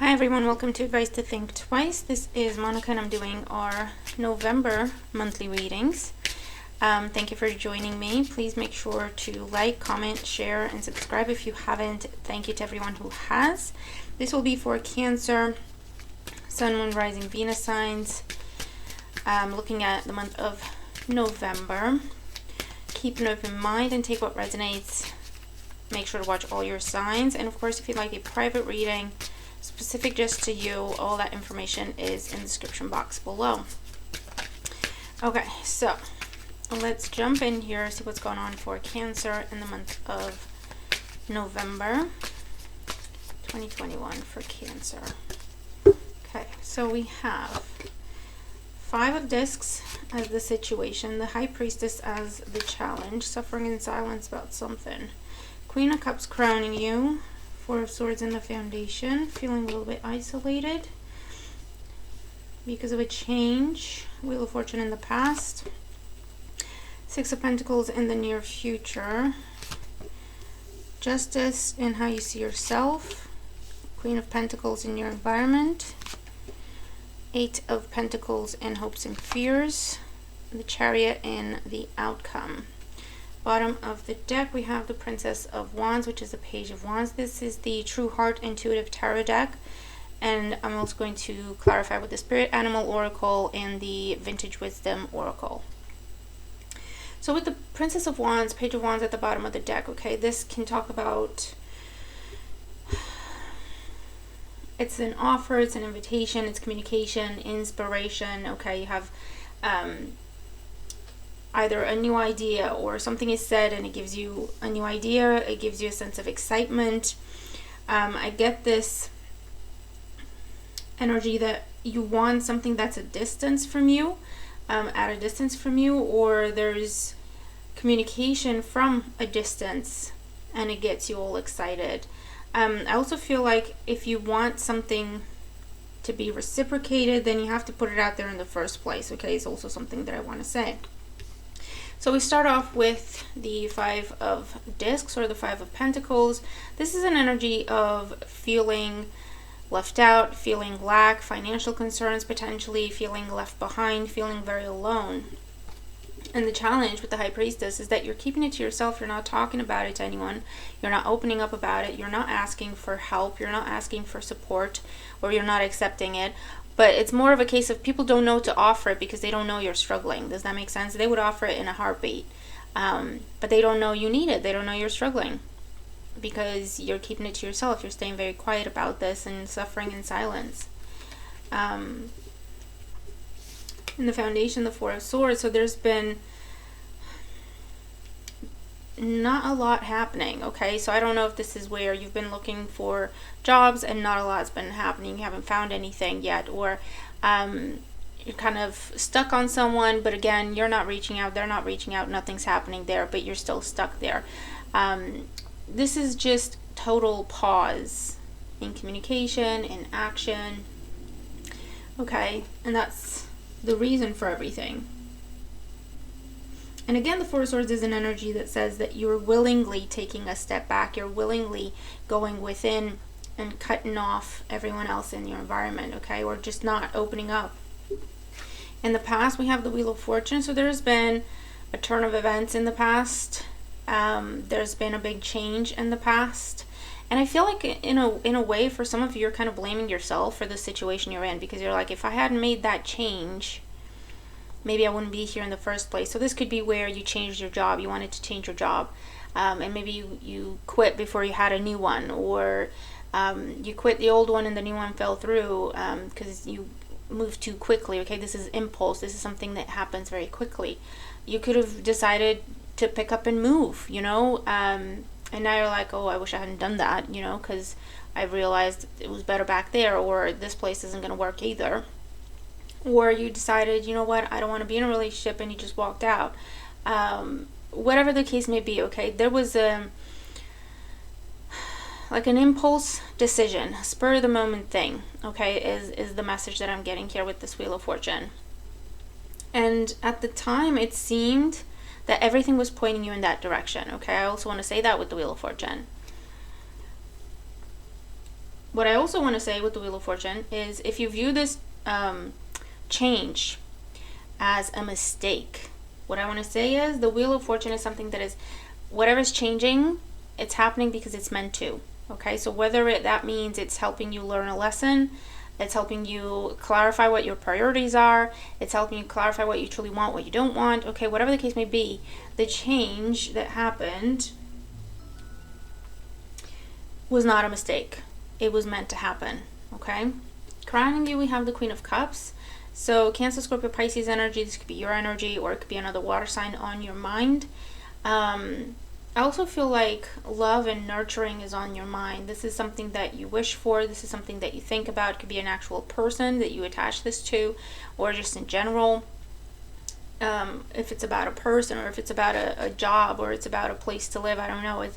Hi everyone, welcome to Advice to Think Twice. This is Monica and I'm doing our November monthly readings. Thank you for joining me. Please make sure to like, comment, share, and subscribe if you haven't. Thank you to everyone who has. This will be for Cancer, Sun, Moon, Rising, Venus signs. Looking at the month of November. Keep an open mind and take what resonates. Make sure to watch all your signs. And of course, if you'd like a private reading, specific just to you, all that information is in the description box below. Okay, so let's jump in here, see what's going on for Cancer in the month of November 2021 for Cancer. Okay, so we have Five of Discs as the situation, the High Priestess as the challenge, suffering in silence about something, Queen of Cups crowning you, Four of Swords in the Foundation, feeling a little bit isolated because of a change, Wheel of Fortune in the past, Six of Pentacles in the near future, Justice in how you see yourself, Queen of Pentacles in your environment, Eight of Pentacles in hopes and fears, the Chariot in the outcome. Bottom of the deck, we have the Princess of Wands, which is the Page of Wands. This is the True Heart Intuitive Tarot deck. And I'm also going to clarify with the Spirit Animal Oracle and the Vintage Wisdom Oracle. So with the Princess of Wands, Page of Wands at the bottom of the deck, okay, this can talk about, it's an offer, it's an invitation, it's communication, inspiration, okay, you have either a new idea or something is said and it gives you a new idea, it gives you a sense of excitement. I get this energy that you want something that's a distance from you, at a distance from you, or there's communication from a distance and it gets you all excited. I also feel like if you want something to be reciprocated, then you have to put it out there in the first place, okay? It's also something that I want to say. So we start off with the Five of Discs or the Five of Pentacles. This is an energy of feeling left out, feeling lack, financial concerns potentially, feeling left behind, feeling very alone. And the challenge with the High Priestess is that you're keeping it to yourself. You're not talking about it to anyone. You're not opening up about it. You're not asking for help. You're not asking for support, or you're not accepting it. But it's more of a case of people don't know to offer it because they don't know you're struggling. Does that make sense? They would offer it in a heartbeat. But they don't know you need it. They don't know you're struggling because you're keeping it to yourself. You're staying very quiet about this and suffering in silence. In the Foundation, the Four of Swords. So there's been not a lot happening, okay? So I don't know if this is where you've been looking for jobs and not a lot's been happening. You haven't found anything yet, or you're kind of stuck on someone, but again, you're not reaching out, they're not reaching out, nothing's happening there, but you're still stuck there. This is just total pause in communication, in action, okay? And that's the reason for everything. And again, the Four of Swords is an energy that says that you're willingly taking a step back. You're willingly going within and cutting off everyone else in your environment, okay? Or just not opening up. In the past, we have the Wheel of Fortune. So there's been a turn of events in the past. There's been a big change in the past. And I feel like in a way, for some of you, you're kind of blaming yourself for the situation you're in. Because you're like, if I hadn't made that change, maybe I wouldn't be here in the first place. So this could be where you changed your job. You wanted to change your job. And maybe you quit before you had a new one. Or you quit the old one and the new one fell through because you moved too quickly. Okay, this is impulse. This is something that happens very quickly. You could have decided to pick up and move, you know. And now you're like, oh, I wish I hadn't done that, you know, because I realized it was better back there. Or this place isn't going to work either. Or you decided, you know what, I don't want to be in a relationship, and you just walked out. Whatever the case may be, okay, there was like an impulse decision, spur of the moment thing, okay, is the message that I'm getting here with this Wheel of Fortune. And at the time, it seemed that everything was pointing you in that direction, okay? I also want to say that with the Wheel of Fortune. what I also want to say with the Wheel of Fortune is, if you view this change as a mistake, what I want to say is the Wheel of Fortune is something that is, whatever's changing, it's happening because it's meant to. Okay, so whether that means it's helping you learn a lesson, it's helping you clarify what your priorities are, it's helping you clarify what you truly want, what you don't want, okay, whatever the case may be, the change that happened was not a mistake. It was meant to happen, okay? Crowning you, we have the Queen of Cups. So Cancer, Scorpio, Pisces energy, this could be your energy, or it could be another water sign on your mind. I also feel like love and nurturing is on your mind. This is something that you wish for. This is something that you think about. It could be an actual person that you attach this to, or just in general. If it's about a person, or if it's about a job, or it's about a place to live, I don't know.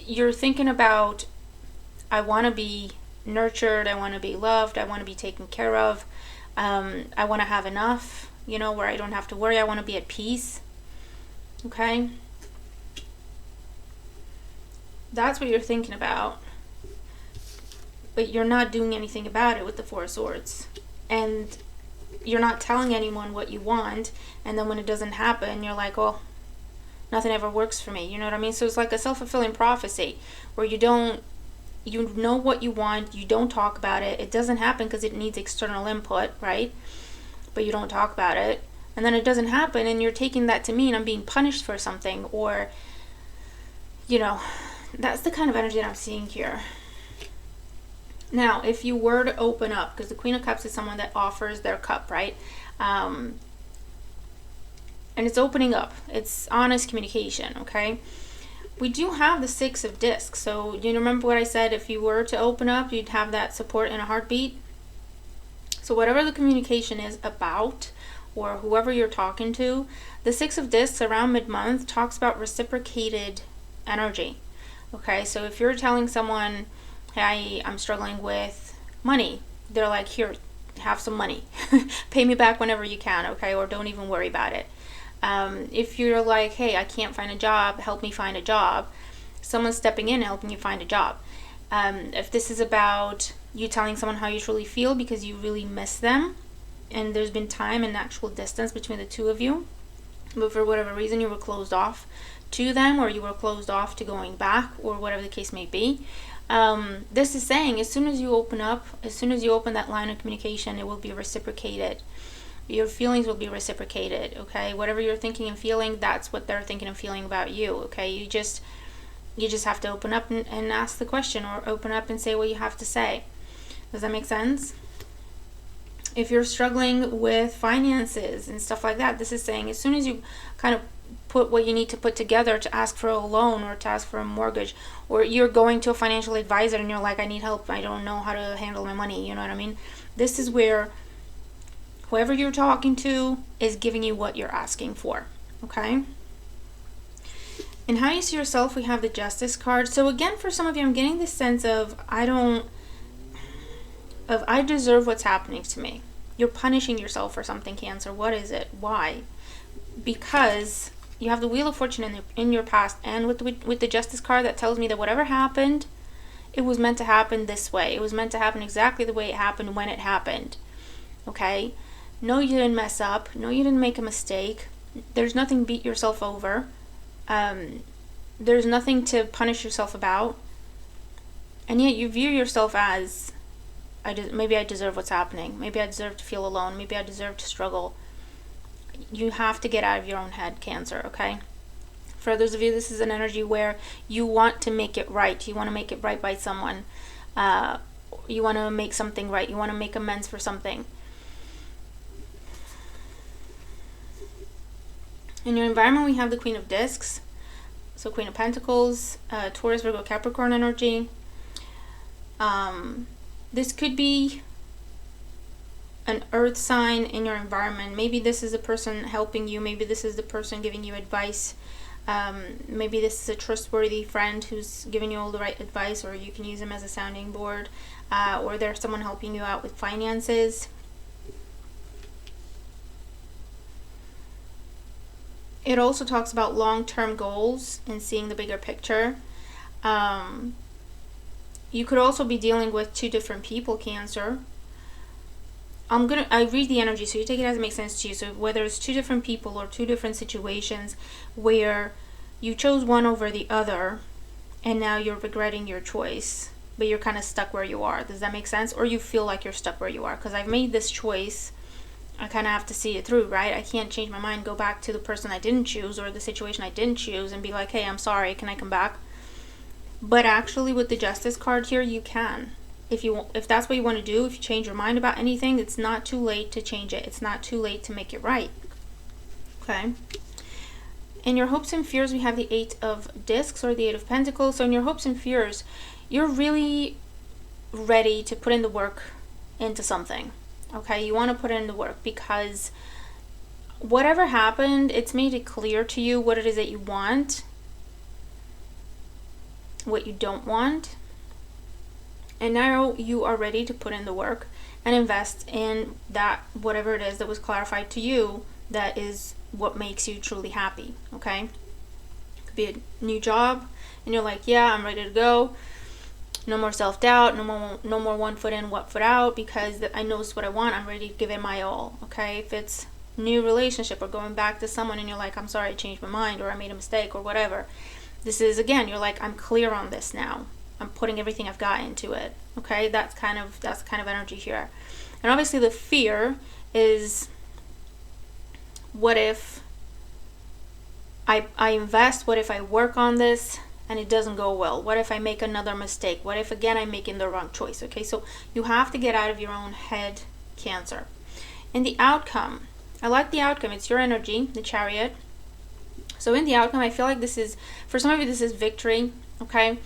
You're thinking about, I want to be nurtured, I want to be loved, I want to be taken care of, I want to have enough, where I don't have to worry, I want to be at peace, okay? That's what you're thinking about, but you're not doing anything about it with the Four of Swords, and you're not telling anyone what you want, and then when it doesn't happen, you're like, oh, nothing ever works for me, you know what I mean? So it's like a self-fulfilling prophecy, where you know what you want, you don't talk about it, it doesn't happen because it needs external input, right? But you don't talk about it, and then it doesn't happen, and you're taking that to mean I'm being punished for something, or, that's the kind of energy that I'm seeing here. Now, if you were to open up, because the Queen of Cups is someone that offers their cup, right? And it's opening up. It's honest communication, okay? We do have the Six of Discs. So, you remember what I said? If you were to open up, you'd have that support in a heartbeat. So whatever the communication is about, or whoever you're talking to, the Six of Discs around mid-month talks about reciprocated energy. Okay, so if you're telling someone, hey, I'm struggling with money, they're like, here, have some money. Pay me back whenever you can, okay? Or don't even worry about it. If you're like, hey, I can't find a job, help me find a job, someone's stepping in and helping you find a job. If this is about you telling someone how you truly feel because you really miss them, and there's been time and actual distance between the two of you, but for whatever reason you were closed off to them, or you were closed off to going back, or whatever the case may be, this is saying as soon as you open up, as soon as you open that line of communication, it will be reciprocated. Your feelings will be reciprocated, okay? Whatever you're thinking and feeling, that's what they're thinking and feeling about you, okay? You just have to open up and ask the question, or open up and say what you have to say. Does that make sense? If you're struggling with finances and stuff like that, this is saying as soon as you kind of put what you need to put together to ask for a loan, or to ask for a mortgage, or you're going to a financial advisor and you're like, I need help, I don't know how to handle my money, you know what I mean? This is where whoever you're talking to is giving you what you're asking for, okay? And how you see yourself, we have the Justice card. So again, for some of you, I'm getting this sense of I deserve what's happening to me. You're punishing yourself for something, Cancer. What is it? Why? Because you have the Wheel of Fortune in your past, and with the Justice card, that tells me that whatever happened, it was meant to happen this way. It was meant to happen exactly the way it happened when it happened, okay? No, you didn't mess up. No, you didn't make a mistake. There's nothing beat yourself over. There's nothing to punish yourself about. And yet you view yourself as, maybe I deserve what's happening. Maybe I deserve to feel alone. Maybe I deserve to struggle. You have to get out of your own head, Cancer, okay? For those of you, this is an energy where you want to make it right. You want to make it right by someone. You want to make something right. You want to make amends for something. In your environment, we have the Queen of Discs. So Queen of Pentacles, Taurus, Virgo, Capricorn energy. This could be an earth sign in your environment. Maybe this is a person helping you. Maybe this is the person giving you advice. Maybe this is a trustworthy friend who's giving you all the right advice, or you can use them as a sounding board. Or there's someone helping you out with finances. It also talks about long-term goals and seeing the bigger picture. You could also be dealing with two different people, Cancer. I read the energy, so you take it as it makes sense to you. So whether it's two different people or two different situations where you chose one over the other and now you're regretting your choice, but you're kind of stuck where you are. Does that make sense? Or you feel like you're stuck where you are. Because I've made this choice, I kind of have to see it through, right? I can't change my mind, go back to the person I didn't choose or the situation I didn't choose and be like, hey, I'm sorry, can I come back? But actually with the Justice card here, you can. If that's what you want to do, if you change your mind about anything, it's not too late to change it. It's not too late to make it right. Okay? In your hopes and fears, we have the 8 of Discs or the 8 of Pentacles. So in your hopes and fears, you're really ready to put in the work into something. Okay? You want to put in the work because whatever happened, it's made it clear to you what it is that you want, what you don't want, and now you are ready to put in the work and invest in that, whatever it is that was clarified to you, that is what makes you truly happy. Okay, it could be a new job and you're like, yeah, I'm ready to go, no more self-doubt, no more 1 foot in, 1 foot out, because I know what I want, I'm ready to give it my all. Okay, if it's new relationship or going back to someone and you're like, I'm sorry, I changed my mind, or I made a mistake, or whatever. This is, again, you're like, I'm clear on this now. I'm putting everything I've got into it. Okay, that's kind of energy here. And obviously the fear is, what if I invest? What if I work on this and it doesn't go well? What if I make another mistake? What if, again, I'm making the wrong choice? Okay, so you have to get out of your own head, Cancer. In the outcome, I like the outcome. It's your energy, the Chariot. So in the outcome, I feel like this is, for some of you, this is victory, okay?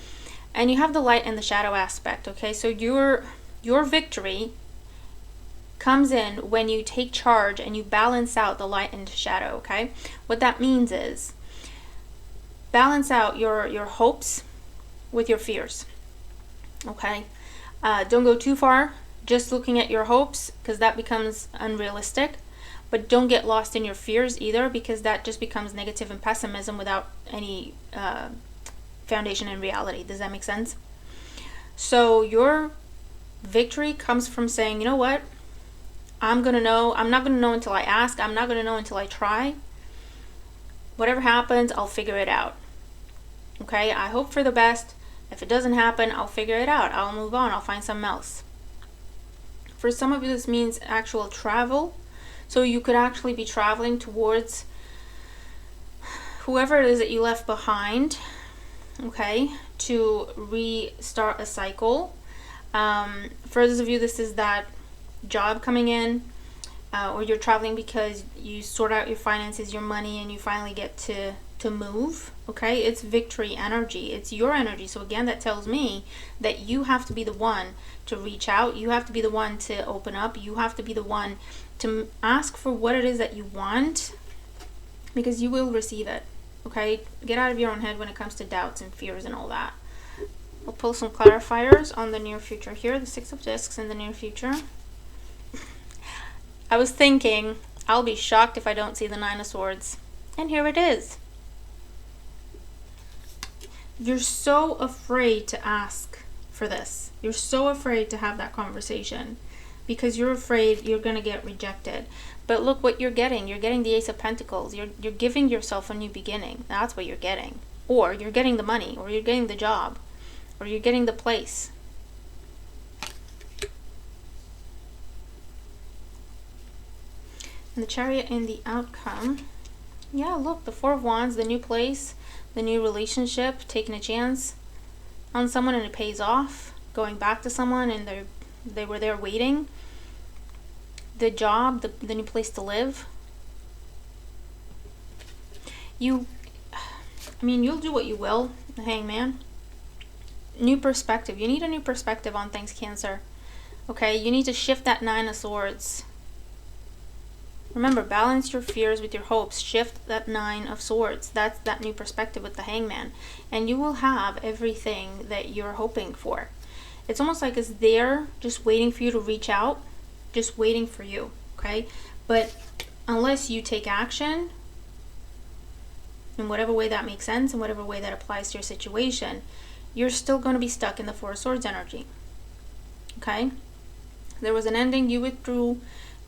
And you have the light and the shadow aspect, okay? So your victory comes in when you take charge and you balance out the light and shadow, okay? What that means is balance out your hopes with your fears, okay? Don't go too far just looking at your hopes, because that becomes unrealistic. But don't get lost in your fears either, because that just becomes negative and pessimism without any foundation in reality. Does that make sense? So your victory comes from saying, you know what? I'm not going to know until I ask. I'm not going to know until I try. Whatever happens, I'll figure it out. Okay? I hope for the best. If it doesn't happen, I'll figure it out. I'll move on. I'll find something else. For some of you, this means actual travel. So you could actually be traveling towards whoever it is that you left behind, okay, to restart a cycle. For those of you, this is that job coming in, or you're traveling because you sort out your finances, your money, and you finally get to move, okay? It's victory energy. It's your energy. So again, that tells me that you have to be the one to reach out. You have to be the one to open up. You have to be the one to ask for what it is that you want, because you will receive it, okay? Get out of your own head when it comes to doubts and fears and all that. We'll pull some clarifiers on the near future here, the 6 of Discs in the near future. I was thinking, I'll be shocked if I don't see the 9 of Swords. And here it is. You're so afraid to ask for this. You're so afraid to have that conversation because you're afraid you're going to get rejected. But look what you're getting. You're getting the Ace of Pentacles. You're giving yourself a new beginning. That's what you're getting. Or you're getting the money, or you're getting the job, or you're getting the place. And the Chariot in the outcome. Yeah, look, the 4 of Wands, the new place, the new relationship, taking a chance on someone and it pays off. Going back to someone and they were there waiting. The job, the new place to live. You'll do what you will, the Hangman. New perspective. You need a new perspective on things, Cancer. Okay, you need to shift that 9 of Swords. Remember, balance your fears with your hopes. Shift that 9 of Swords. That's that new perspective with the Hangman. And you will have everything that you're hoping for. It's almost like it's there, just waiting for you to reach out. Just waiting for you, okay? But unless you take action, in whatever way that makes sense, in whatever way that applies to your situation, you're still going to be stuck in the Four of Swords energy. Okay? There was an ending, you withdrew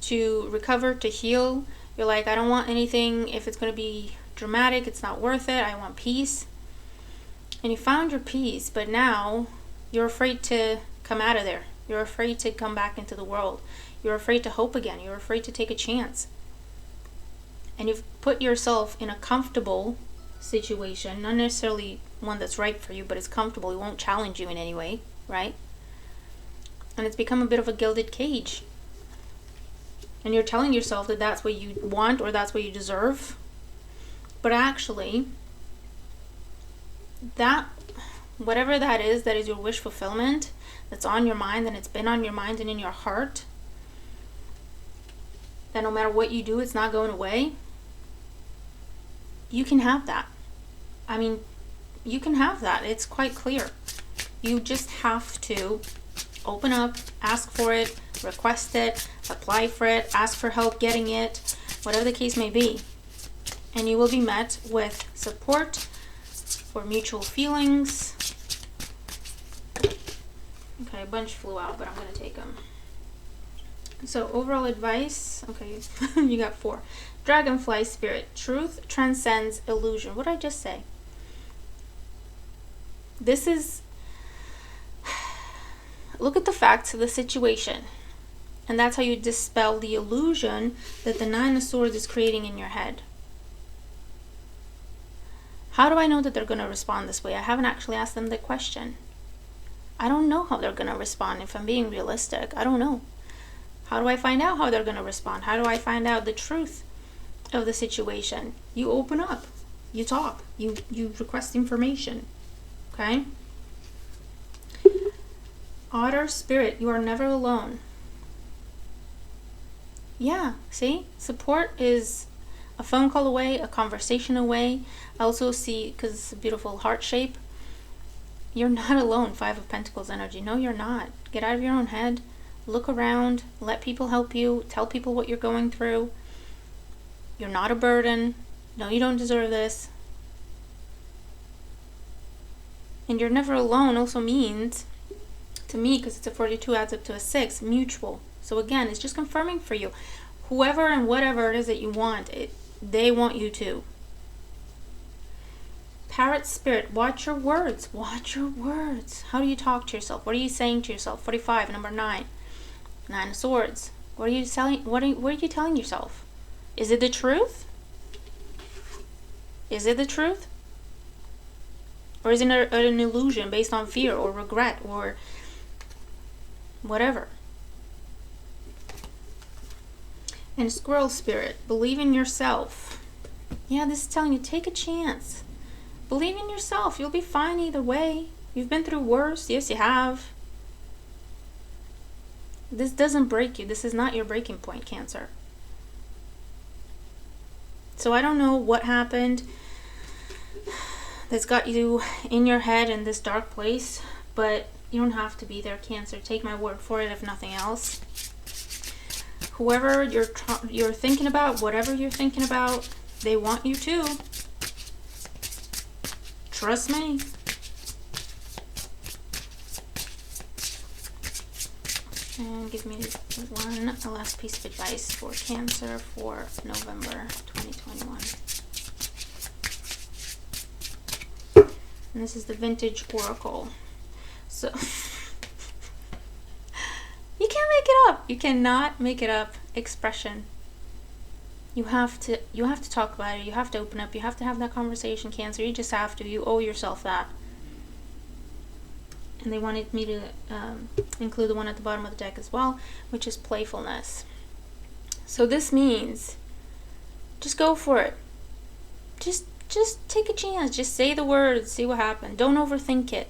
to recover, to heal. You're like, I don't want anything, if it's going to be dramatic, it's not worth it, I want peace. And you found your peace, but now you're afraid to come out of there. You're afraid to come back into the world. You're afraid to hope again. You're afraid to take a chance. And you've put yourself in a comfortable situation, not necessarily one that's right for you, but it's comfortable. It won't challenge you in any way, right? And it's become a bit of a gilded cage. And you're telling yourself that that's what you want or that's what you deserve. But actually, that, whatever that is your wish fulfillment, that's on your mind, and it's been on your mind and in your heart, that no matter what you do, it's not going away, you can have that. I mean, you can have that. It's quite clear. You just have to open up, ask for it, request it, apply for it, ask for help getting it, whatever the case may be. And you will be met with support for mutual feelings. Okay, a bunch flew out, but I'm going to take them. So overall advice, okay, you got 4. Dragonfly spirit, truth transcends illusion. What did I just say? This is, look at the facts of the situation. And that's how you dispel the illusion that the 9 of Swords is creating in your head. How do I know that they're going to respond this way? I haven't actually asked them the question. I don't know how they're going to respond, if I'm being realistic. I don't know. How do I find out how they're going to respond? How do I find out the truth of the situation? You open up. You talk. You request information. Okay? Otter spirit, you are never alone. Yeah, see? Support is a phone call away, a conversation away. I also see, because it's a beautiful heart shape, you're not alone. 5 of Pentacles energy. No, you're not. Get out of your own head. Look around. Let people help you. Tell people what you're going through. You're not a burden. No, you don't deserve this. And you're never alone also means, to me, because it's a 42 adds up to a 6, mutual. So again, it's just confirming for you. Whoever and whatever it is that you want, they want you too. Parrot spirit, watch your words. Watch your words. How do you talk to yourself? What are you saying to yourself? 45, number 9. 9 of Swords. What are you telling? What are you telling yourself? Is it the truth? Is it the truth? Or is it an illusion based on fear or regret or whatever? And Squirrel spirit, believe in yourself. Yeah, this is telling you, take a chance. Believe in yourself. You'll be fine either way. You've been through worse. Yes, you have. This doesn't break you. This is not your breaking point, Cancer. So I don't know what happened that's got you in your head in this dark place, but you don't have to be there, Cancer. Take my word for it, if nothing else. Whoever you're thinking about, whatever you're thinking about, they want you too. Trust me. And give me a last piece of advice for Cancer for November 2021. And this is the Vintage Oracle. So you can't make it up. You cannot make it up. Expression. You have to talk about it. You have to open up. You have to have that conversation, Cancer. You just have to. You owe yourself that. And they wanted me to include the one at the bottom of the deck as well, which is Playfulness. So this means just go for it. Just take a chance. Just say the words. See what happens. Don't overthink it.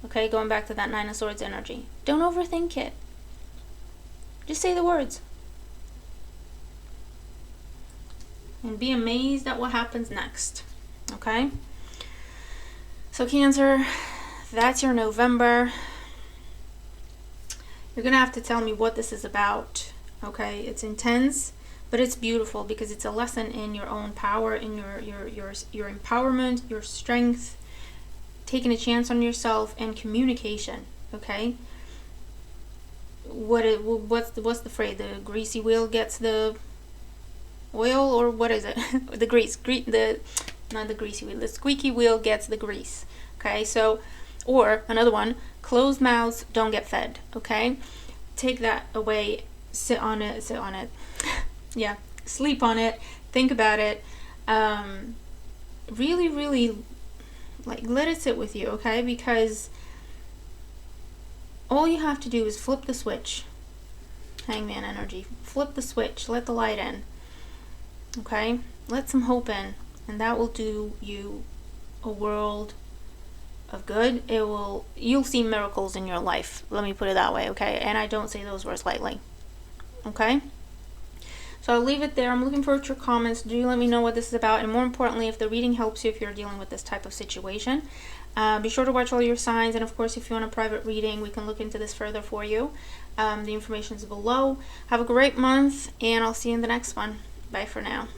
Okay, going back to that 9 of Swords energy. Don't overthink it. Just say the words. And be amazed at what happens next. Okay? So Cancer, that's your November. You're going to have to tell me what this is about. Okay? It's intense, but it's beautiful because it's a lesson in your own power, in your empowerment, your strength. taking a chance on yourself, and communication. Okay. What's the phrase? The greasy wheel gets the oil, or what is it? The grease. Not the greasy wheel. The squeaky wheel gets the grease. Okay. So, or another one: closed mouths don't get fed. Okay. Take that away. Sit on it. Yeah. Sleep on it. Think about it. Really, really, like, let it sit with you. Okay. Because all you have to do is flip the switch. Hangman energy. Flip the switch. Let the light in. Okay? Let some hope in. And that will do you a world of good. You'll see miracles in your life. Let me put it that way, okay? And I don't say those words lightly. Okay? So I'll leave it there. I'm looking forward to your comments. Do let me know what this is about. And more importantly, if the reading helps you if you're dealing with this type of situation. Be sure to watch all your signs. And of course, if you want a private reading, we can look into this further for you. The information is below. Have a great month, and I'll see you in the next one. Bye for now.